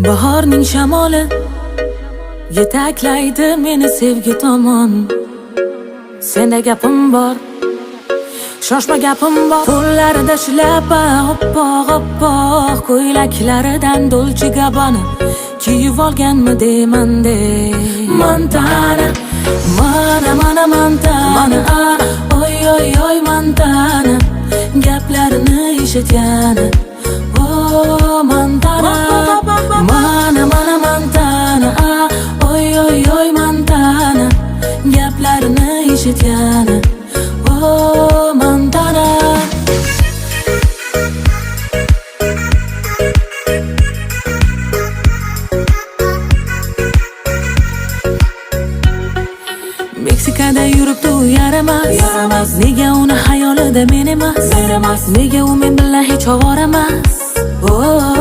Bahorning shamoli yetaklaydi meni sevgi tomon. Senda gapim bor, shoshma gapim bor. Qo'llarida shlapa, oppoq oppoq ko'ylaklaridan Dolce Gabbana kiyib olganmi deyman de. Montana, mana mana Montana, oy oy oy Montana, gaplarini eshitgani. Oh Montana, mana mana Montana, oy oy oy Montana, gaplarini eshitgani. Oh Montana. Meksikada yuribdi u yaramas. Nega uni xayolida men emas? Nega u men bilan hech ovora emas? Oh